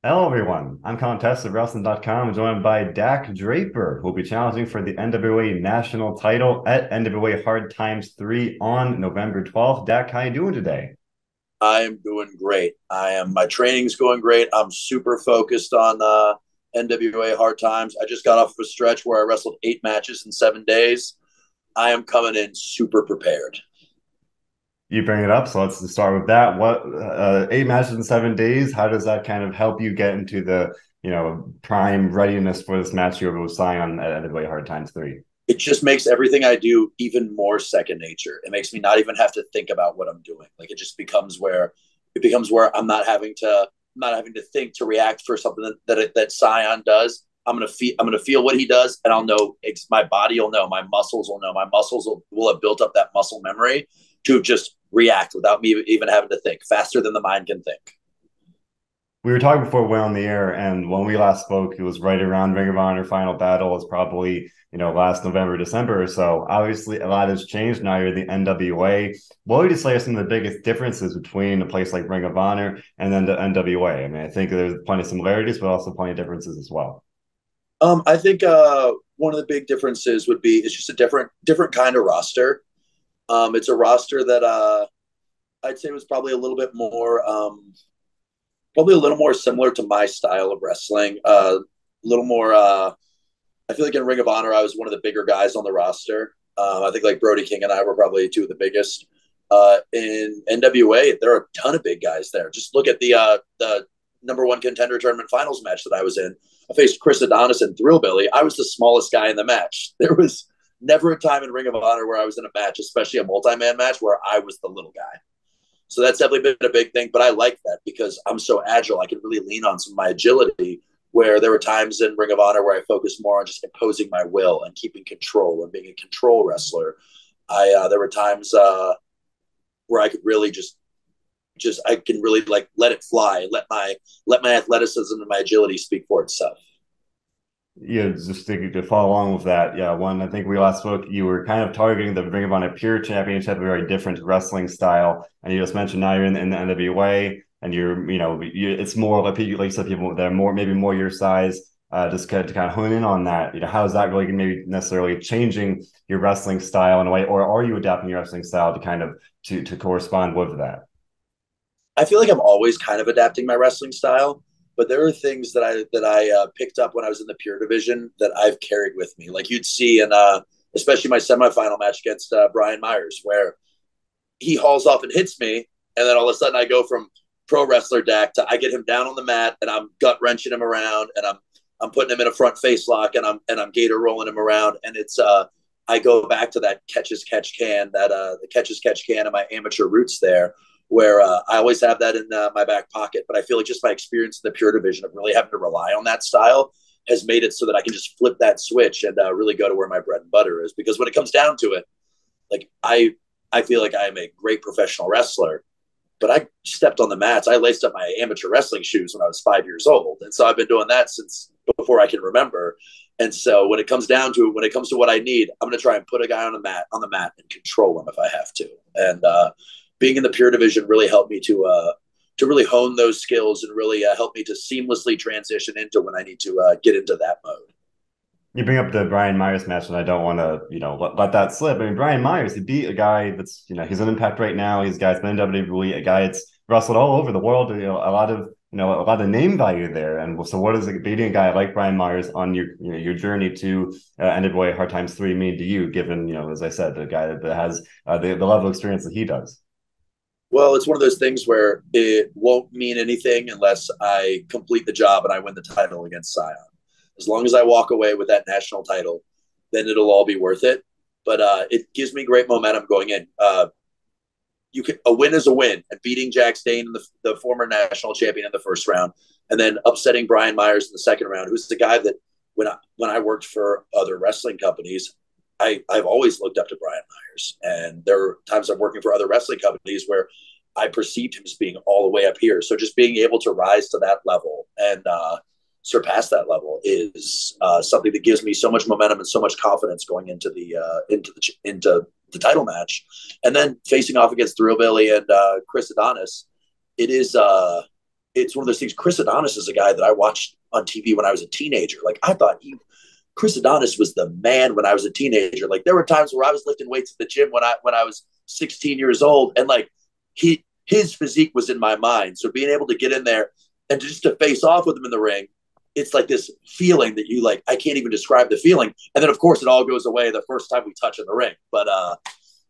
Hello, everyone. I'm Colin Tessier of WrestleZone.com, joined by Dak Draper, who will be challenging for the NWA National title at NWA Hard Times 3 on November 12th. Dak, how you doing today? I am doing great. My training's going great. I'm super focused on NWA Hard Times. I just got off of a stretch where I wrestled 8 matches in 7 days. I am coming in super prepared. You bring it up, so let's start with that. What 8 matches in 7 days? How does that kind of help you get into the prime readiness for this match you're with Cyon at NWA Hard Times 3? It just makes everything I do even more second nature. It makes me not even have to think about what I'm doing. Like it becomes where I'm not having to think to react for something that Cyon does. I'm gonna feel what he does, and I'll know. My body will know. My muscles will know. My muscles will have built up that muscle memory to just react without me even having to think, faster than the mind can think. We were talking before we went on the air, and when we last spoke, it was right around Ring of Honor Final Battle. It's probably last November, December or so. Obviously, a lot has changed now. You're the NWA. What would you say are some of the biggest differences between a place like Ring of Honor and then the NWA? I mean, I think there's plenty of similarities, but also plenty of differences as well. I think one of the big differences would be it's just a different kind of roster. It's a roster that I'd say was probably a little more similar to my style of wrestling. A little more. I feel like in Ring of Honor, I was one of the bigger guys on the roster. I think like Brody King and I were probably two of the biggest. In NWA, there are a ton of big guys there. Just look at the number one contender tournament finals match that I was in. I faced Chris Adonis and Thrillbilly. I was the smallest guy in the match. There was never a time in Ring of Honor where I was in a match, especially a multi-man match, where I was the little guy. So that's definitely been a big thing. But I like that because I'm so agile. I can really lean on some of my agility. Where there were times in Ring of Honor where I focused more on just imposing my will and keeping control and being a control wrestler. I There were times where I could really just I can really like let it fly, let my athleticism and my agility speak for itself. Yeah, just to follow along with that. Yeah, one, I think we last spoke, you were kind of targeting the Ring of Honor Pure Championship, a very different wrestling style. And you just mentioned now you're in the NWA and it's more like you said, people that are more, maybe more your size. Just to kind of hone in on that, how is that really maybe necessarily changing your wrestling style in a way, or are you adapting your wrestling style to kind of to correspond with that? I feel like I'm always kind of adapting my wrestling style, but there are things that I picked up when I was in the pure division that I've carried with me. Like you'd see in especially my semifinal match against Brian Myers, where he hauls off and hits me, and then all of a sudden I go from pro wrestler Dak to I get him down on the mat and I'm gut wrenching him around and I'm putting him in a front face lock and I'm gator rolling him around, and it's I go back to that catch as catch can, that the catch as catch can of my amateur roots there, where I always have that in my back pocket. But I feel like just my experience in the pure division of really having to rely on that style has made it so that I can just flip that switch and really go to where my bread and butter is. Because when it comes down to it, like I feel like I am a great professional wrestler, but I stepped on the mats. I laced up my amateur wrestling shoes when I was 5 years old, and so I've been doing that since before I can remember. And so when it comes down to it, when it comes to what I need, I'm going to try and put a guy on the mat and control him if I have to. And being in the pure division really helped me to really hone those skills and really help me to seamlessly transition into when I need to get into that mode. You bring up the Brian Myers match, and I don't want to, let that slip. I mean, Brian Myers, he beat a guy that's, he's an Impact right now. He's a guy that's been in WWE, a guy that's wrestled all over the world. A lot of name value there. And so, what does beating a guy like Brian Myers on your journey to NWA Hard Times 3 mean to you? Given, as I said, the guy that has the level of experience that he does. Well, it's one of those things where it won't mean anything unless I complete the job and I win the title against Cyon. As long as I walk away with that national title, then it'll all be worth it. But it gives me great momentum going in. A win is a win, and beating Jack Stane, the former national champion, in the first round, and then upsetting Brian Myers in the second round, who's the guy that when I worked for other wrestling companies, I've always looked up to Brian Myers. And there are times I'm working for other wrestling companies where I perceived him as being all the way up here. So just being able to rise to that level and surpass that level is something that gives me so much momentum and so much confidence going into the title match. And then facing off against Thrillbilly and Chris Adonis, it is. it's one of those things. Chris Adonis is a guy that I watched on TV when I was a teenager. Like I thought Chris Adonis was the man when I was a teenager. Like there were times where I was lifting weights at the gym when I was 16 years old, and like his physique was in my mind. So being able to get in there and just to face off with him in the ring, it's like this feeling that you like. I can't even describe the feeling. And then of course it all goes away the first time we touch in the ring. But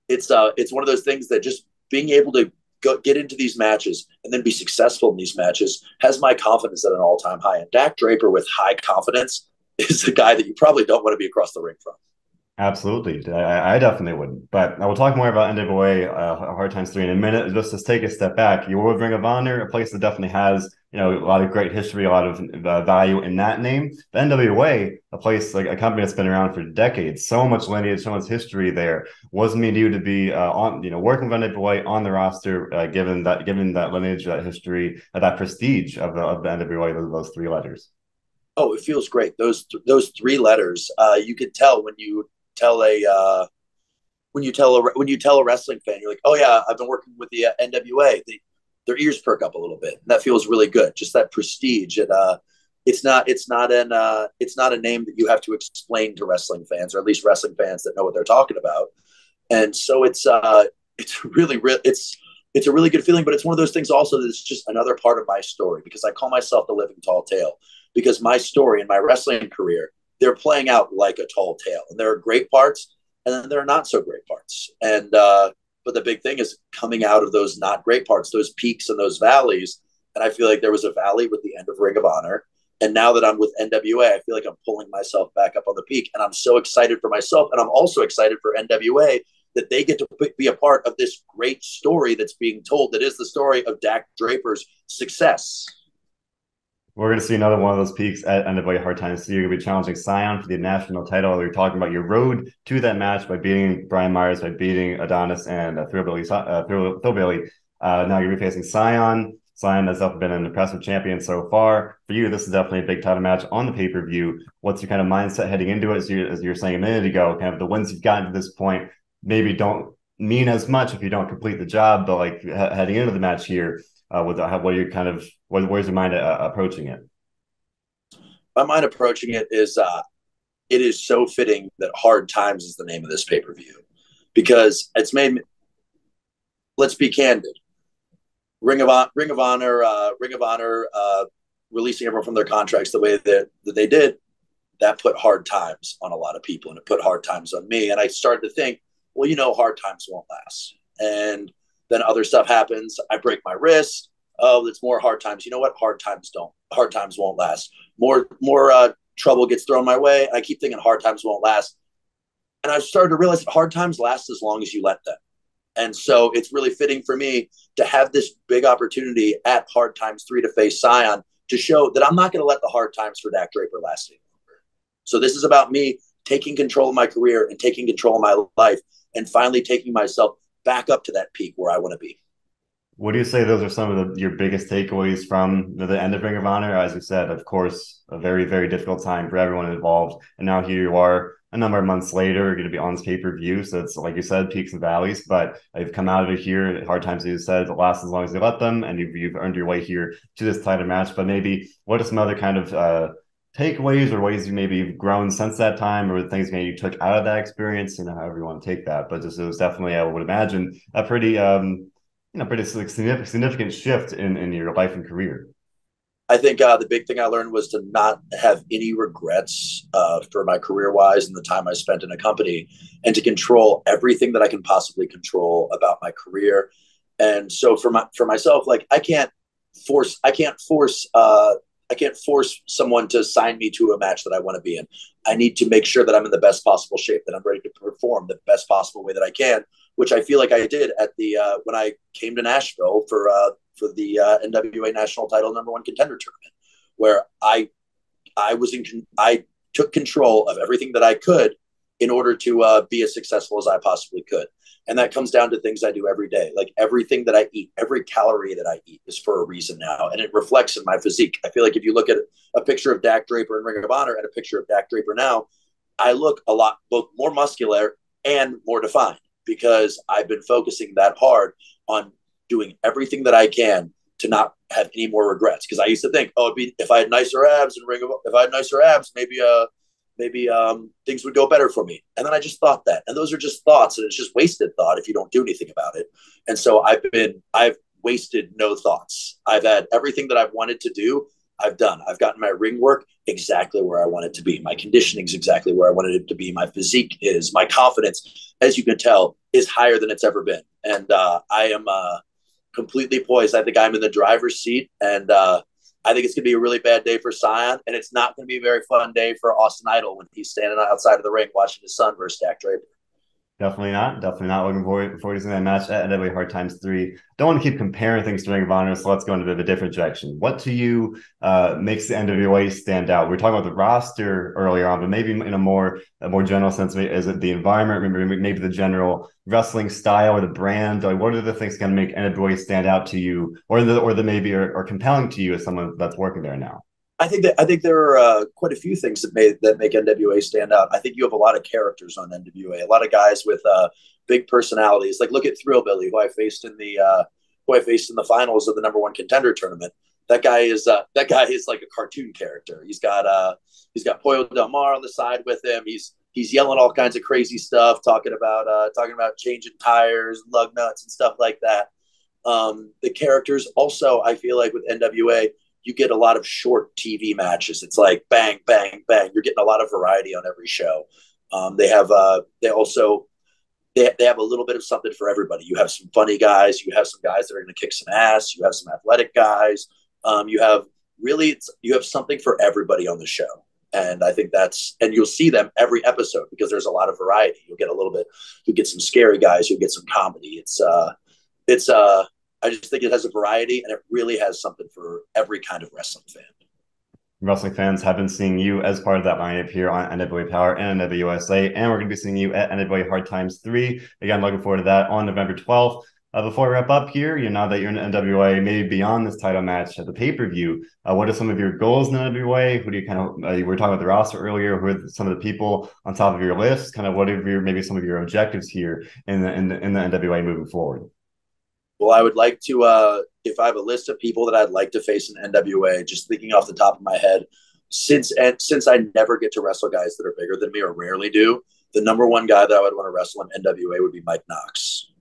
it's one of those things that just being able to get into these matches and then be successful in these matches has my confidence at an all-time high. And Dak Draper with high confidence is the guy that you probably don't want to be across the ring from. Absolutely. I definitely wouldn't. But I will talk more about NWA Hard Times 3 in a minute. Just to take a step back, you were with Ring of Honor, a place that definitely has, a lot of great history, a lot of value in that name. The NWA, a place like a company that's been around for decades, so much lineage, so much history there. Wasn't mean you to be working with NWA on the roster, given that lineage, that history, that prestige of the NWA, those three letters. Oh, it feels great. Those three letters, you could tell when you tell a wrestling fan, you're like, oh yeah, I've been working with the NWA. Their ears perk up a little bit. That feels really good. Just that prestige. And it's not a name that you have to explain to wrestling fans, or at least wrestling fans that know what they're talking about. And so it's a really good feeling. But it's one of those things also that it's just another part of my story, because I call myself the living tall tale, because my story and my wrestling career, they're playing out like a tall tale. And there are great parts, and then there are not so great parts. And but the big thing is coming out of those not great parts, those peaks and those valleys. And I feel like there was a valley with the end of Ring of Honor. And now that I'm with NWA, I feel like I'm pulling myself back up on the peak. And I'm so excited for myself. And I'm also excited for NWA that they get to be a part of this great story that's being told, that is the story of Dak Draper's success. We're going to see another one of those peaks at NWA Hard Times. So you're going to be challenging Cyon for the national title. You're talking about your road to that match by beating Brian Myers, by beating Adonis and Thrillbilly. Now you're going to be facing Cyon. Cyon has been an impressive champion so far. For you, this is definitely a big title match on the pay-per-view. What's your kind of mindset heading into it? As you were saying a minute ago, kind of the wins you've gotten to this point maybe don't mean as much if you don't complete the job, but like heading into the match here, where's your mind approaching it? My mind approaching it is so fitting that Hard Times is the name of this pay-per-view, because it's made. Let's be candid. Ring of Honor, releasing everyone from their contracts the way that they did, that put hard times on a lot of people, and it put hard times on me. And I started to think, well, hard times won't last. And then other stuff happens. I break my wrist. Oh, it's more hard times. You know what? Hard times won't last. More trouble gets thrown my way. I keep thinking hard times won't last. And I've started to realize that hard times last as long as you let them. And so it's really fitting for me to have this big opportunity at Hard Times 3 to face Cyon, to show that I'm not going to let the hard times for Dak Draper last any longer. So this is about me taking control of my career and taking control of my life, and finally taking myself back up to that peak where I want to be. What do you say those are some of your biggest takeaways from the end of Ring of Honor? As you said, of course, a very, very difficult time for everyone involved. And now here you are a number of months later, you're going to be on this pay-per-view. So it's, like you said, peaks and valleys, but you've come out of it here. Hard times, as you said, it lasts as long as you let them, and you've earned your way here to this title match. But maybe what are some other kind of takeaways, or ways you maybe have grown since that time, or things maybe you took out of that experience, however you want to take that. But just, it was definitely, I would imagine, a pretty pretty significant shift in your life and career. I think the big thing I learned was to not have any regrets for my career-wise and the time I spent in a company, and to control everything that I can possibly control about my career. And so for myself, like I can't force someone to sign me to a match that I want to be in. I need to make sure that I'm in the best possible shape, that I'm ready to perform the best possible way that I can, which I feel like I did at the when I came to Nashville for the NWA National Title #1 Contender Tournament, where I took control of everything that I could in order to be as successful as I possibly could. And that comes down to things I do every day. Like everything that I eat, every calorie that I eat is for a reason now. And it reflects in my physique. I feel like if you look at a picture of Dak Draper in Ring of Honor and a picture of Dak Draper now, I look a lot, both more muscular and more defined, because I've been focusing that hard on doing everything that I can to not have any more regrets, because I used to think, oh, it'd be, if I had nicer abs and if I had nicer abs, maybe things would go better for me. And then I just thought that, and those are just thoughts, and it's just wasted thought if you don't do anything about it. And so I've wasted no thoughts. I've had everything that I've wanted to do. I've done. I've gotten my ring work exactly where I want it to be. My conditioning is exactly where I wanted it to be. My physique is. My confidence, as you can tell, is higher than it's ever been. And I am completely poised. I think I'm in the driver's seat, and I think it's going to be a really bad day for Cyon, and it's not going to be a very fun day for Austin Idol when he's standing outside of the ring watching his son versus Dak Draper. Definitely not. Definitely not looking forward to seeing that match at NWA Hard Times 3. Don't want to keep comparing things to Ring of Honor, so let's go into a different direction. What to you makes the NWA stand out? We were talking about the roster earlier on, but maybe in a more general sense, is it the environment, maybe the general wrestling style or the brand? Like, what are the things that can make NWA stand out to you, or that maybe are compelling to you as someone that's working there now? I think there are quite a few things that make NWA stand out. I think you have a lot of characters on NWA, a lot of guys with big personalities. Like, look at Thrillbilly, who I faced in the finals of the #1 contender tournament. That guy is like a cartoon character. He's got Pollo Del Mar on the side with him. He's yelling all kinds of crazy stuff, talking about changing tires, lug nuts, and stuff like that. The characters also, I feel like with NWA, you get a lot of short TV matches. It's like bang, bang, bang. You're getting a lot of variety on every show. They have a little bit of something for everybody. You have some funny guys. You have some guys that are going to kick some ass. You have some athletic guys. You have something for everybody on the show. And I think and you'll see them every episode because there's a lot of variety. You'll get some scary guys. You'll get some comedy. I just think it has a variety, and it really has something for every kind of wrestling fan. Wrestling fans have been seeing you as part of that lineup here on NWA Power and NWUSA, and we're going to be seeing you at NWA Hard Times 3. Again, looking forward to that on November 12th. Before we wrap up here, now that you're in NWA, maybe beyond this title match at the pay-per-view, what are some of your goals in NWA? Who do you we were talking about the roster earlier. Who are some of the people on top of your list? What are maybe some of your objectives here in the NWA moving forward? Well, I would like to, if I have a list of people that I'd like to face in NWA, just thinking off the top of my head, since I never get to wrestle guys that are bigger than me, or rarely do, the #1 guy that I would want to wrestle in NWA would be Mike Knox.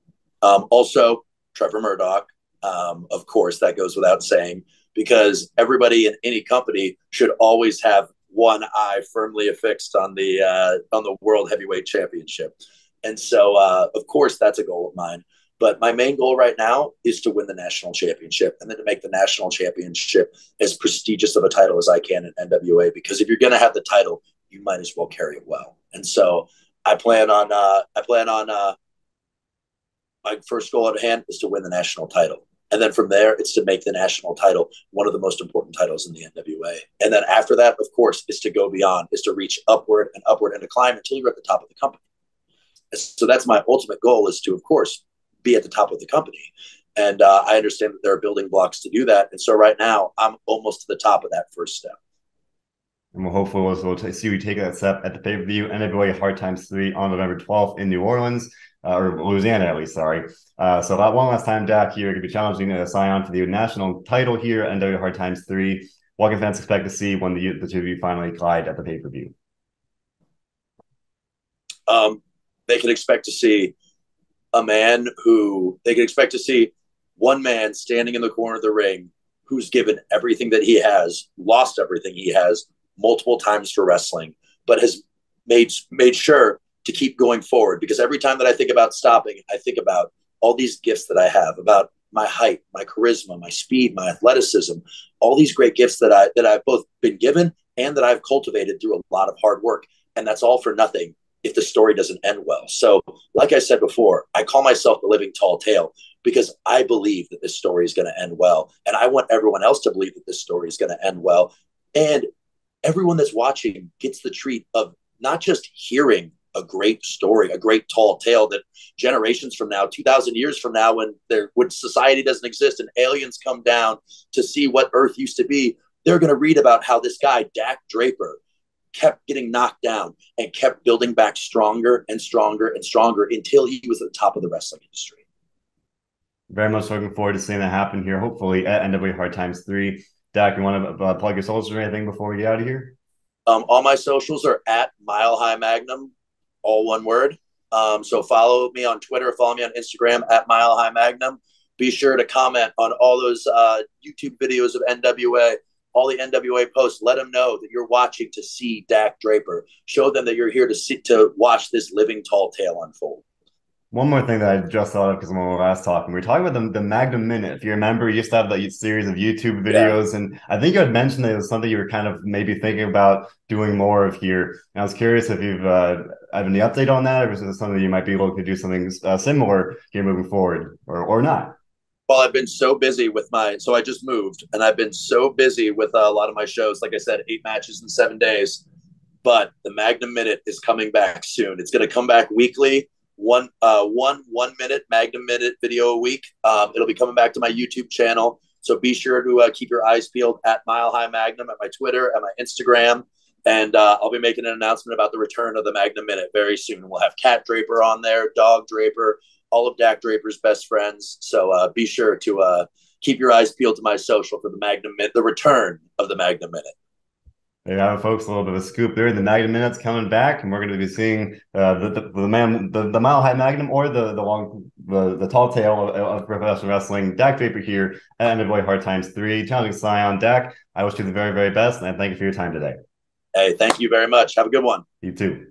Also, Trevor Murdoch. Of course, that goes without saying, because everybody in any company should always have one eye firmly affixed on the World Heavyweight Championship. And so, of course, that's a goal of mine. But my main goal right now is to win the national championship, and then to make the national championship as prestigious of a title as I can in NWA. Because if you're going to have the title, you might as well carry it well. And so I plan on my first goal at hand is to win the national title. And then from there, it's to make the national title one of the most important titles in the NWA. And then after that, of course, is to go beyond, is to reach upward and to climb until you're at the top of the company. So that's my ultimate goal, is to, of course, be at the top of the company. And I understand that there are building blocks to do that. And so right now, I'm almost to the top of that first step. And we'll see you take that step at the pay-per-view NWA Hard Times 3 on November 12th in New Orleans, or Louisiana at least, sorry. So that one last time, Dak, here, going to be challenging Cyon for the national title here at NWA Hard Times 3. What can fans expect to see when the two of you finally collide at the pay-per-view? They can expect to see one man standing in the corner of the ring who's given everything that he has, lost everything he has multiple times for wrestling, but has made sure to keep going forward. Because every time that I think about stopping, I think about all these gifts that I have, about my height, my charisma, my speed, my athleticism, all these great gifts that I've both been given and that I've cultivated through a lot of hard work. And that's all for nothing if the story doesn't end well. So like I said before, I call myself the living tall tale because I believe that this story is going to end well. And I want everyone else to believe that this story is going to end well. And everyone that's watching gets the treat of not just hearing a great story, a great tall tale that generations from now, 2,000 years from now, when society doesn't exist and aliens come down to see what Earth used to be, they're going to read about how this guy, Dak Draper, kept getting knocked down and kept building back stronger and stronger and stronger until he was at the top of the wrestling industry. Very much looking forward to seeing that happen here, hopefully at NWA Hard Times 3. Dak, you want to plug your socials or anything before we get out of here? All my socials are at Mile High Magnum, all one word. So follow me on Twitter, follow me on Instagram at Mile High Magnum. Be sure to comment on all those YouTube videos of NWA, all the NWA posts. Let them know that you're watching to see Dak Draper. Show them that you're here to watch this living tall tale unfold. One more thing that I just thought of because when we were last talking, we were talking about the Magnum Minute. If you remember, you used to have that series of YouTube Yeah. videos, and I think you had mentioned that it was something you were kind of maybe thinking about doing more of here. And I was curious if you've have any update on that, or is it something you might be able to do something similar here moving forward, or not? Well, I've been so busy with so I just moved, and I've been so busy with a lot of my shows. Like I said, 8 matches in 7 days. But the Magnum Minute is coming back soon. It's going to come back weekly. One minute Magnum Minute video a week. It'll be coming back to my YouTube channel. So be sure to keep your eyes peeled at Mile High Magnum, at my Twitter, at my Instagram. And I'll be making an announcement about the return of the Magnum Minute very soon. We'll have Cat Draper on there, Dog Draper, all of Dak Draper's best friends. So be sure to keep your eyes peeled to my social for the Magnum Minute, the return of the Magnum Minute. There you have it, folks. A little bit of a scoop there. The Magnum Minute's coming back, and we're going to be seeing the Mile High Magnum or the tall tale of professional wrestling. Dak Draper here at NWA Hard Times 3, challenging Cyon. Dak, I wish you the very, very best, and I thank you for your time today. Hey, thank you very much. Have a good one. You too.